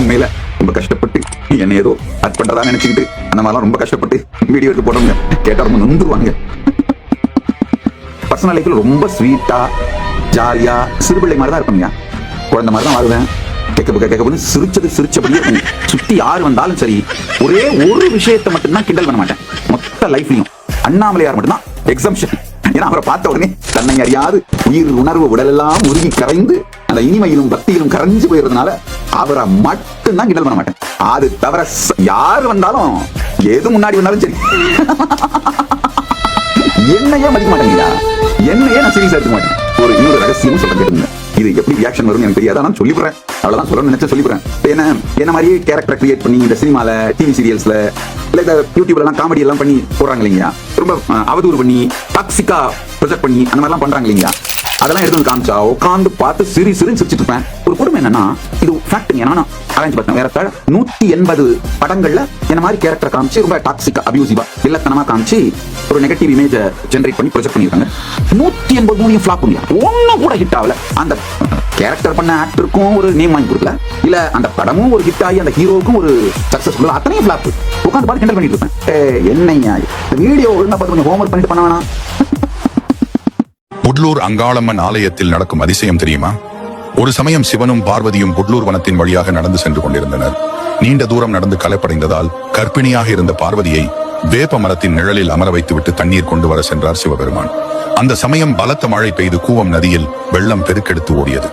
உண்மையில ரொம்ப கஷ்டப்பட்டு என்ன ஏதோ அற்பட்டதா நினைச்சுக்கிட்டு அந்த மாதிரிலாம் ரொம்ப கஷ்டப்பட்டு வீடியோ எடுத்து போடுறவங்க கேட்டா ரொம்ப நொந்துருவாங்க. பர்சனல் லைஃப்ல ரொம்ப ஸ்வீட்டா ஜாலியா சிறுபிள்ளை மாதிரி தான் இருப்பீங்க. குழந்தை மாதிரி தான் வாழ்வேன். கேட்க சிரிச்சபடியே சுத்தி யாரு வந்தாலும் சரி, ஒரே ஒரு விஷயத்தை மட்டும்தான் கிண்டல் பண்ண மாட்டேன். மொத்த லைஃப்லயும் அண்ணாமலையார் மட்டும்தான் எக்ஸம்ஷன். ஏன்னா அவரை பார்த்த உடனே தன்னை அறியாது உயிர் உணர்வு உடலெல்லாம் உருகி கரைந்து அந்த இனிமையிலும் பக்தியிலும் கரைஞ்சு போயிருந்தனால அவரை மட்டும்தான் கிண்டல் பண்ண மாட்டேன். அது தவிர யாரு வந்தாலும் எது முன்னாடி வந்தாலும் சரி என்னையே மதிக்க மாட்டேங்கடா. என்னையே நான் சீரியஸா எடுக்க மாட்டேன். ஒரு இன்னொரு ரகசியமும் சொல்ல கேட்டுங்க. இது எப்படி ரியாக்ஷன் வரும்னு எனக்கு தெரியாது. நான் சொல்லிடுறேன், அவ்வளவுதான். சொல்லணும்னு நினைச்சா சொல்லிடுறேன். என்ன மாதிரியே கேரக்டர் கிரியேட் பண்ணி இந்த சினிமால, டிவி சீரியல்ஸ்ல, இல்ல இந்த யூடியூப்ல எல்லாம் காமெடி எல்லாம் பண்ணி போடுறாங்க இல்லையா, ரொம்ப அவதூறு பண்ணி டாக்ஸிக்கா ப்ரொஜெக்ட் பண்ணி அந்த மாதிரிலாம் பண்றாங்க இல்லையா, அதெல்லாம் எடுத்து காமிச்சா உட்காந்து பார்த்து சிரிச்சுட்டு இருப்பேன். ஒரு குடும்பம் என்னன்னா, இது ஃபேக்ட். நான் அலைஞ்சு பார்த்தேன். வேற 180 படங்கள்ல என்ன மாதிரி கேரக்டர் காமிச்சு ரொம்ப டாக்ஸிக்கா அபியூசிவா இல்லத்தனமா காமிச்சு ஒரு நெகட்டிவ் இமேஜ் ஜெனரேட் பண்ணி ப்ரொஜெக்ட் பண்ணிருக்காங்க. 180 மூலியம் ஃபிளாப் பண்ணியா, ஒன்னும் கூட ஹிட் ஆகல. அந்த கேரக்டர் பண்ண ஆக்டருக்கும் ஒரு நேம் வாங்கி கொடுக்கல, இல்ல அந்த படமும் ஒரு ஹிட் ஆகி அந்த ஹீரோவுக்கும் ஒரு சக்சஸ்ஃபுல், அத்தனையும் ஃபிளாப். உட்காந்து பார்த்து கிண்டல் பண்ணிட்டு இருப்பேன். என்னையா இந்த வீடியோ ஒழுங்கா பார்த்து கொஞ்சம் ஹோம்வொர்க் பண்ணிட்டு பண்ண வேணாம். புட்லூர் அங்காளம்மன் ஆலயத்தில் நடக்கும் அதிசயம் தெரியுமா? ஒரு சமயம் சிவனும் பார்வதியும் புட்லூர் வனத்தின் வழியாக நடந்து சென்று கொண்டிருந்தனர். நீண்ட தூரம் நடந்து களைப்படைந்ததால் கர்ப்பிணியாக இருந்த பார்வதியை வேப்ப மரத்தின் நிழலில் அமர வைத்துவிட்டு தண்ணீர் கொண்டு வர சென்றார் சிவபெருமான். அந்த சமயம் பலத்த மழை பெய்து கூவம் நதியில் வெள்ளம் பெருக்கெடுத்து ஓடியது.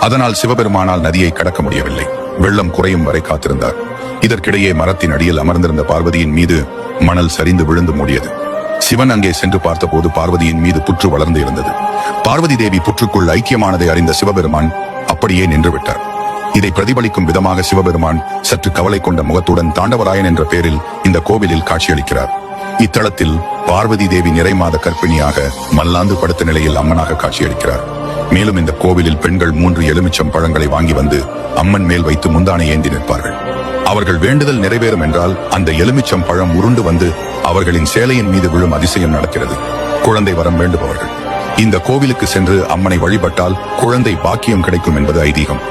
அதனால் சிவபெருமானால் நதியை கடக்க முடியவில்லை. வெள்ளம் குறையும் வரை காத்திருந்தார். இதற்கிடையே மரத்தின் அடியில் அமர்ந்திருந்த பார்வதியின் மீது மணல் சரிந்து விழுந்து மூடியது. சிவன் அங்கே சென்று பார்த்தபோது பார்வதியின் மீது புற்று வளர்ந்து இருந்தது. பார்வதி தேவி புற்றுக்குள் ஐக்கியமானதை அறிந்த சிவபெருமான் அப்படியே நின்று விட்டார். இதை பிரதிபலிக்கும் விதமாக சிவபெருமான் சற்று கவலை கொண்ட முகத்துடன் தாண்டவராயன் என்ற பெயரில் இந்த கோவிலில் காட்சியளிக்கிறார். இத்தலத்தில் பார்வதி தேவி நிறைமாத கர்ப்பிணியாக மல்லாந்து படுத்த நிலையில் அம்மனாக காட்சியளிக்கிறார். மேலும் இந்த கோவிலில் பெண்கள் 3 எலுமிச்சம் பழங்களை வாங்கி வந்து அம்மன் மேல் வைத்து முந்தானை ஏந்தி நிற்பார்கள். அவர்கள் வேண்டுதல் நிறைவேறும் என்றால் அந்த எலுமிச்சம் பழம் உருண்டு வந்து அவர்களின் சேலையின் மீது விழும் அதிசயம் நடக்கிறது. குழந்தை வரம் வேண்டுபவர்கள் இந்த கோவிலுக்கு சென்று அம்மனை வழிபட்டால் குழந்தை பாக்கியம் கிடைக்கும் என்பது ஐதீகம்.